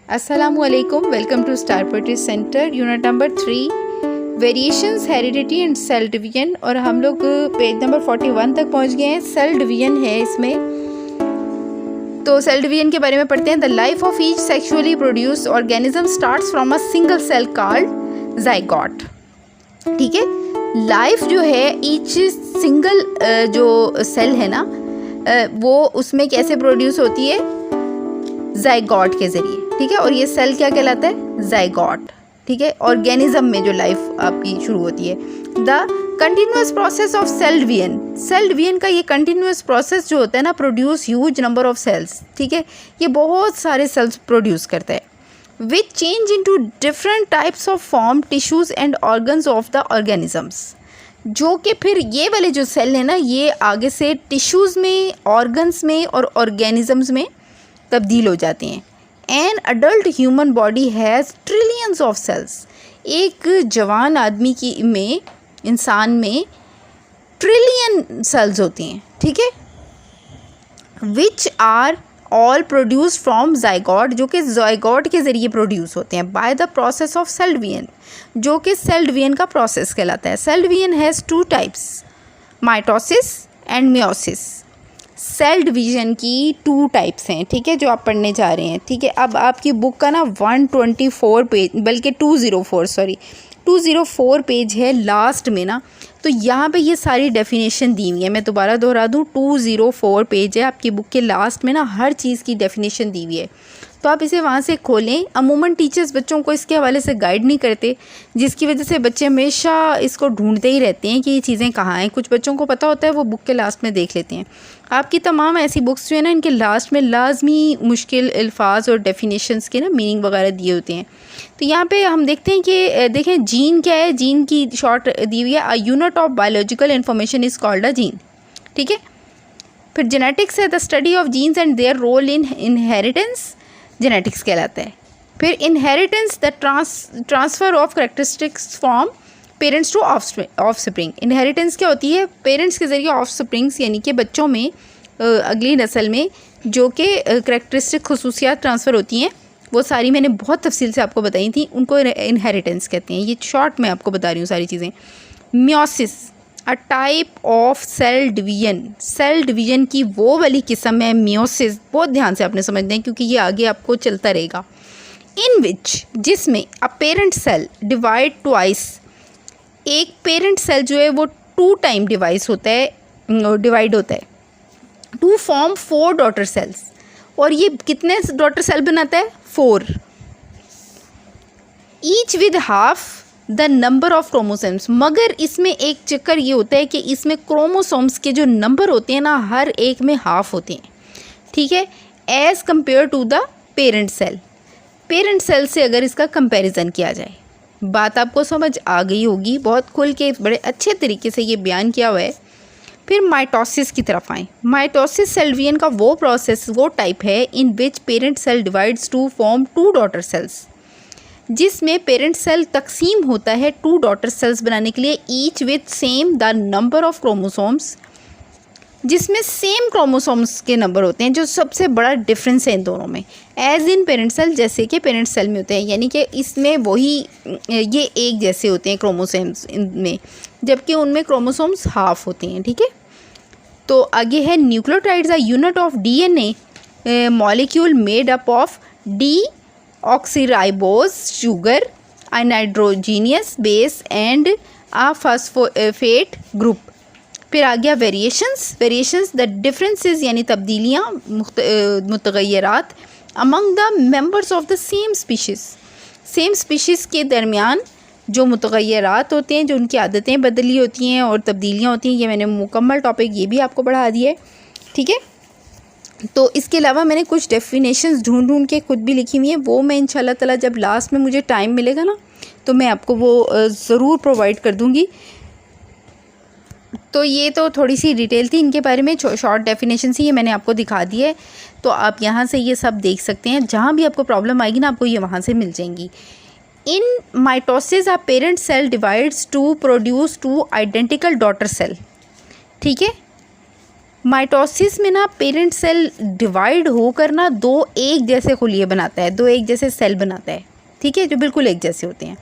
Assalamualaikum, welcome to Star Poetry Center, unit number 3 variations, heredity and cell division. और हम लोग page number 41 तक पहुंच गए हैं। सेल डिवीजन है इसमें, तो सेल डिवीजन के बारे में पढ़ते हैं। The life of each sexually produced organism starts from a single cell called zygote. ठीक है, लाइफ जो है ईच सिंगल जो सेल है ना वो उसमें कैसे प्रोड्यूस होती है, जाइगोट के जरिए। ठीक है, और ये सेल क्या कहलाता है, जाइगोट। ठीक है, ऑर्गेनिज्म में जो लाइफ आपकी शुरू होती है। The continuous process of cell division, cell division का ये कंटिन्यूस प्रोसेस जो होता है ना, produce huge number of cells. ठीक है, ये बहुत सारे सेल्स प्रोड्यूस करता है, which change into different types of form, tissues and organs of the organisms. जो कि फिर ये वाले जो सेल है ना, ये आगे से टिश्यूज़ में, ऑर्गन्स में और ऑर्गेनिजम्स में तब्दील हो जाते हैं। An adult human body has trillions of cells. एक जवान आदमी की में, इंसान में ट्रिलियन सेल्स होती हैं। ठीक है, which are all produce from zygote, जो कि जाइगोट के ज़रिए प्रोड्यूस होते हैं by the process of cell division, जो कि सेल डिवीजन का प्रोसेस कहलाता है। Cell division has two types, mitosis and meiosis. Cell division की टू टाइप्स हैं। ठीक है, जो आप पढ़ने जा रहे हैं। ठीक है, अब आपकी बुक का ना 124 पेज, बल्कि 204 पेज है लास्ट में ना, तो यहाँ पे ये सारी डेफिनेशन दी हुई है। मैं दोबारा दोहरा दूँ, 204 पेज है आपकी बुक के लास्ट में ना, हर चीज़ की डेफिनेशन दी हुई है, तो आप इसे वहाँ से खोलें। अमूमन टीचर्स बच्चों को इसके हवाले से गाइड नहीं करते, जिसकी वजह से बच्चे हमेशा इसको ढूंढते ही रहते हैं कि ये चीज़ें कहाँ हैं। कुछ बच्चों को पता होता है, वो बुक के लास्ट में देख लेते हैं। आपकी तमाम ऐसी बुक्स जो है ना, इनके लास्ट में लाजमी मुश्किल अल्फाज और डेफिनेशंस के ना मीनिंग वगैरह दिए होते हैं। तो यहाँ पे हम देखते हैं कि देखें जीन क्या है। जीन की शॉर्ट दी हुई है, a unit of biological information is called a gene. ठीक है, फिर जेनेटिक्स है the study of genes and their role in inheritance, genetics कहलाता है। फिर inheritance the transfer of characteristics from parents to offspring. Inheritance क्या होती है, पेरेंट्स के ज़रिए ऑफस्प्रिंग्स यानी कि बच्चों में, अगली नस्ल में जो कि करेक्टरिस्टिक खसूसियात ट्रांसफ़र होती हैं, वो सारी मैंने बहुत तफसील से आपको बताई थी, उनको इनहेरिटेंस कहते हैं। ये शॉर्ट में आपको बता रही हूँ सारी चीज़ें। Meiosis, a type of cell division, cell division की वो वाली किस्म है मियोसिस, बहुत ध्यान से आपने समझना है क्योंकि ये आगे आपको चलता रहेगा। इन विच, जिसमें a parent cell divide twice, एक पेरेंट सेल जो है वो 2 टाइम डिवाइड होता है टू फॉर्म 4 डॉटर सेल्स। और ये कितने डॉटर सेल बनाता है, 4, each with half the number of chromosomes. मगर इसमें एक चक्कर ये होता है कि इसमें क्रोमोसोम्स के जो नंबर होते हैं ना, हर एक में हाफ होते हैं। ठीक है, as compare to the parent cell. Parent cell से अगर इसका कंपैरिजन किया जाए, बात आपको समझ आ गई होगी, बहुत खुल के बड़े अच्छे तरीके से ये बयान किया हुआ है। फिर माइटोसिस की तरफ आएँ। माइटोसिस सेल डिवीजन का वो प्रोसेस, वो टाइप है in which parent cell divides to form 2 daughter cells, जिसमें पेरेंट सेल तकसीम होता है 2 डॉटर सेल्स बनाने के लिए, each with same the number of chromosomes, जिसमें सेम क्रोमोसोम्स के नंबर होते हैं, जो सबसे बड़ा डिफरेंस है इन दोनों में। एज इन पेरेंट सेल, जैसे कि पेरेंट सेल में होते हैं, यानी कि इसमें वही ये एक जैसे होते हैं क्रोमोसोम्स इनमें, जबकि उनमें क्रोमोसोम्स हाफ होते हैं। ठीक है, तो आगे है nucleotides, a unit of DNA molecule made up of deoxyribose sugar, a nitrogenous base and a phosphate group. फिर आ गया वेरिएशंस द डिफरेंसेस यानी तब्दीलियाँ, मुतगय्यरात among the members of the same species के दरमियान जो मुतगय्यरात होते हैं, जो उनकी आदतें बदली होती हैं और तब्दीलियाँ होती हैं। ये मैंने मुकम्मल टॉपिक ये भी आपको पढ़ा दिया है। ठीक है, तो इसके अलावा मैंने कुछ डेफिनेशंस ढूंढ के खुद भी लिखी हुई हैं, वो मैं इंशाल्लाह ताला जब लास्ट में मुझे टाइम मिलेगा ना, तो मैं आपको वो ज़रूर प्रोवाइड कर दूँगी। तो ये तो थोड़ी सी डिटेल थी इनके बारे में, शॉर्ट डेफिनेशन ही ये मैंने आपको दिखा दी है। तो आप यहाँ से ये सब देख सकते हैं, जहाँ भी आपको प्रॉब्लम आएगी ना, आपको ये वहाँ से मिल जाएंगी। In mitosis a parent cell divides to produce 2 identical daughter cell. ठीक है, माइटोसिस में ना पेरेंट सेल डिवाइड होकर ना दो एक जैसे खुलिए बनाता है, दो एक जैसे सेल बनाता है, ठीक है, जो बिल्कुल एक जैसे होते हैं।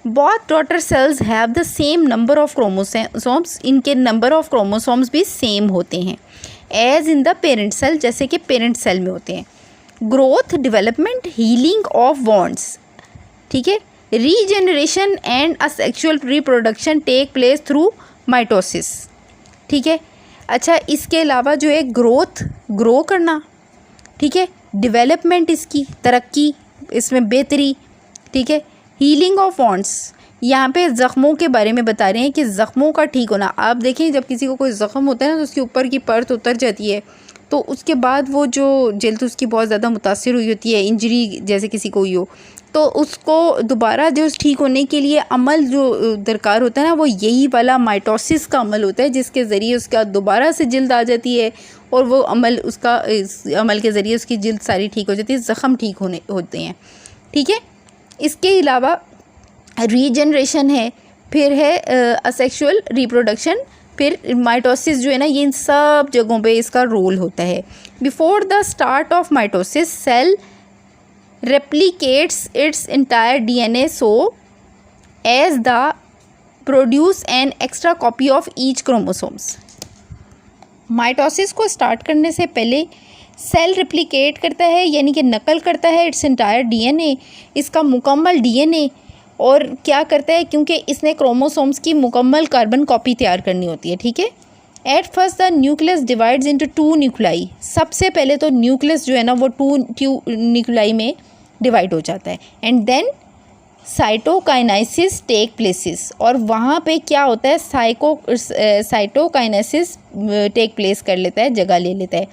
Both daughter cells have the same number of chromosomes, इनके नंबर ऑफ क्रोमोसोम्स भी सेम होते हैं as in the parent cell, जैसे कि पेरेंट सेल में होते हैं। Growth, development, healing of wounds, ठीक है, regeneration and asexual reproduction take place through mitosis, ठीक है। अच्छा, इसके अलावा जो है ग्रो करना, ठीक है, डेवलपमेंट, इसकी तरक्की, इसमें बेहतरी, ठीक है, हीलिंग ऑफ वॉन्ड्स, यहाँ पे ज़ख्मों के बारे में बता रहे हैं कि ज़ख्मों का ठीक होना। आप देखें जब किसी को कोई ज़ख्म होता है ना तो उसके ऊपर की परत उतर जाती है, तो उसके बाद वो जो जल्द उसकी बहुत ज़्यादा मुतासिर हुई होती है, इंजरी जैसे किसी को हुई हो, तो उसको दोबारा जो ठीक होने के लिए अमल जो दरकार होता है ना, वो यही वाला माइटोसिस का अमल होता है, जिसके ज़रिए उसका दोबारा से जल्द आ जाती है और वो अमल, उसका इस अमल के ज़रिए उसकी जल्द सारी ठीक हो जाती है, ज़ख़म ठीक होते हैं, ठीक है। इसके अलावा रीजनरेशन है, फिर है असेक्सुअल रिप्रोडक्शन, फिर माइटोसिस जो है ना, ये इन सब जगहों पे इसका रोल होता है। Before the start of mitosis cell replicates its entire DNA so as the produce an extra copy of each chromosomes। Mitosis को स्टार्ट करने से पहले सेल रिप्लिकेट करता है, यानी कि नकल करता है इट्स एंटायर डीएनए, इसका मुकम्मल डीएनए, और क्या करता है, क्योंकि इसने क्रोमोसोम्स की मुकम्मल कार्बन कॉपी तैयार करनी होती है, ठीक है। At first the nucleus divides into 2 nuclei, सबसे पहले तो न्यूक्लियस जो है ना वो 2 न्यूक्लाई में डिवाइड हो जाता है, and then cytokinesis take places, और वहाँ पे क्या होता है, साइटोकाइनेसिस टेक प्लेस कर लेता है, जगह ले लेता है।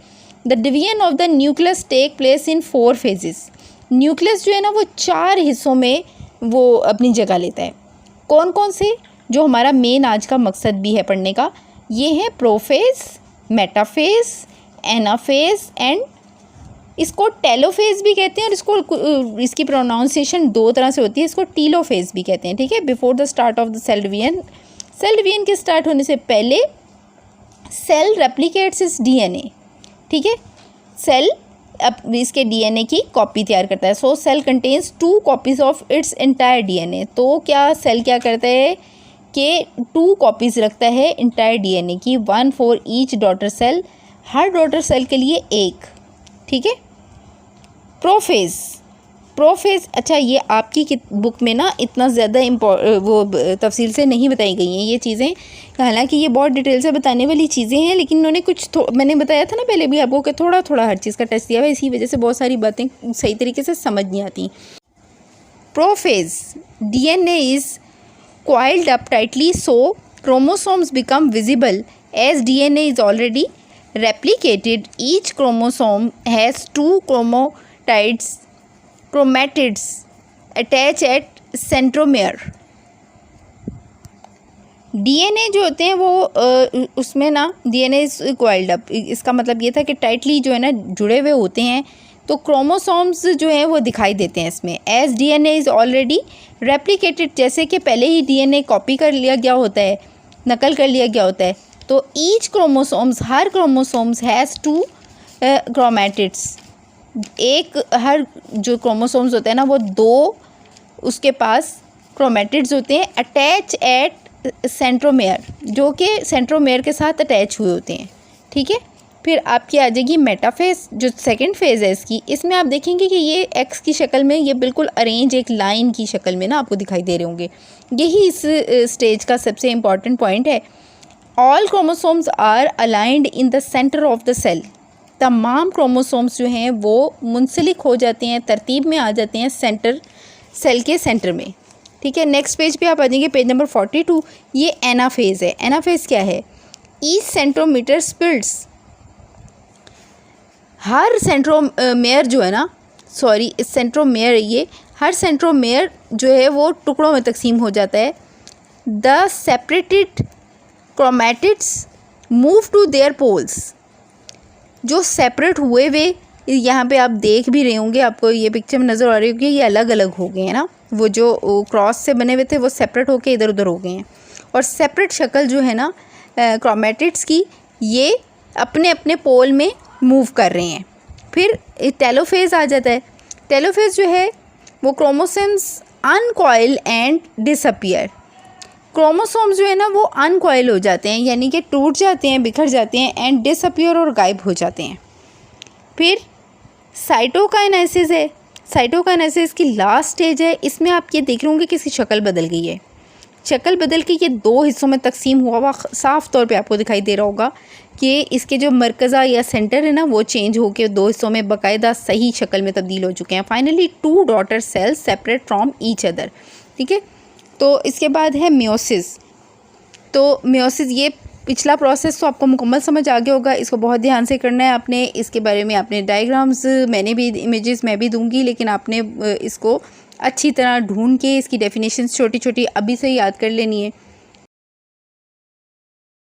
The division of the nucleus take place in 4 phases, nucleus जो है ना वो 4 हिस्सों में वो अपनी जगह लेता है। कौन कौन से, जो हमारा मेन आज का मकसद भी है पढ़ने का, ये है प्रोफेज, मेटाफेज, एनाफेज एंड इसको टेलोफेज भी कहते हैं, और इसकी प्रोनाउंसिएशन 2 तरह से होती है, इसको टीलोफेज भी कहते हैं, ठीक है। Before the start of the cell division के स्टार्ट होने से पहले सेल रेप्लिकेट्स इस डीएनए, ठीक है, सेल अब इसके डीएनए की कॉपी तैयार करता है। So cell contains 2 copies of its entire DNA, तो क्या सेल क्या करता है कि 2 कॉपीज़ रखता है एंटायर डीएनए की, 1 फॉर ईच डॉटर सेल, हर डॉटर सेल के लिए एक, ठीक है। प्रोफेज, अच्छा ये आपकी बुक में ना इतना ज़्यादा वो तफसील से नहीं बताई गई हैं ये चीज़ें, हालांकि ये बहुत डिटेल से बताने वाली चीज़ें हैं, लेकिन उन्होंने मैंने बताया था ना पहले भी आपको कि थोड़ा थोड़ा हर चीज़ का टेस्ट दिया हुआ है, इसी वजह से बहुत सारी बातें सही तरीके से समझ नहीं आती। Prophase, DNA is coiled up tightly so chromosomes become visible as DNA is already replicated. Each chromosome has 2 chromatids attached at centromere. DNA जो होते हैं वो उसमें ना डीएनए इज coiled up, इसका मतलब ये था कि टाइटली जो है ना जुड़े हुए होते हैं, तो क्रोमोसोम्स जो हैं वो दिखाई देते हैं इसमें। As DNA is already replicated, जैसे कि पहले ही डीएनए कॉपी कर लिया गया होता है, नकल कर लिया गया होता है, तो each chromosomes, her chromosomes has 2 chromatids, एक हर जो क्रोमोसोम्स होते हैं ना वो 2 उसके पास क्रोमैटिड्स होते हैं, अटैच एट सेंट्रोमेयर, जो कि सेंट्रोमेयर के साथ अटैच हुए होते हैं, ठीक है। फिर आपकी आ जाएगी मेटाफेज, जो सेकंड फेज़ है इसकी, इसमें आप देखेंगे कि ये एक्स की शक्ल में, ये बिल्कुल अरेंज एक लाइन की शक्ल में ना आपको दिखाई दे रहे होंगे, यही इस स्टेज का सबसे इम्पॉर्टेंट पॉइंट है। All chromosomes are aligned in the centre of the cell, तमाम क्रोमोसोम्स जो हैं वो मुंसलिक हो जाते हैं, तरतीब में आ जाते हैं सेल के सेंटर में, ठीक है। नेक्स्ट पेज पे आप आ जाएंगे, पेज नंबर 42, ये एनाफेज है। एनाफेज क्या है, ईच सेंट्रोमीटर स्प्लिट्स, हर सेंट्रोमेयर जो है ना, सेंट्रोमेयर, ये हर सेंट्रोमेयर जो है वो टुकड़ों में तकसीम हो जाता है। The separated chromatids move to their poles, जो सेपरेट हुए हुए, यहाँ पे आप देख भी रहे होंगे, आपको ये पिक्चर में नज़र आ रही होगी, ये अलग अलग हो गए हैं ना, वो जो क्रॉस से बने हुए थे वो सेपरेट होके इधर उधर हो गए हैं, और सेपरेट शक्ल जो है ना क्रोमैटिड्स की, ये अपने अपने पोल में मूव कर रहे हैं। फिर टेलोफेज आ जाता है। टेलोफेज जो है वो क्रोमोसोम्स अनकॉइल एंड डिसअपियर। क्रोमोसोम्स जो है ना वो अनकॉइल हो जाते हैं, यानी कि टूट जाते हैं, बिखर जाते हैं, एंड डिसअपियर और गायब हो जाते हैं। फिर साइटोकाइनेसिस है। साइटोकाइनेसिस की लास्ट स्टेज है। इसमें आप ये देख रहे होंगे कि इसकी शक्ल बदल गई है। शक्ल बदल के ये 2 हिस्सों में तकसीम हुआ साफ़ तौर पे आपको दिखाई दे रहा होगा कि इसके जो मरकज़ा या सेंटर है ना वो चेंज होकर 2 हिस्सों में बाकायदा सही शक्ल में तब्दील हो चुके हैं। Finally 2 daughter sales separate from each other. ठीक है, तो इसके बाद है मियोसिस। तो मियोसिस ये पिछला प्रोसेस तो आपको मुकम्मल समझ आ गया होगा, इसको बहुत ध्यान से करना है आपने। इसके बारे में आपने डायग्राम्स, मैंने भी इमेजेस मैं भी दूंगी, लेकिन आपने इसको अच्छी तरह ढूंढ के इसकी डेफिनेशंस छोटी छोटी अभी से याद कर लेनी है।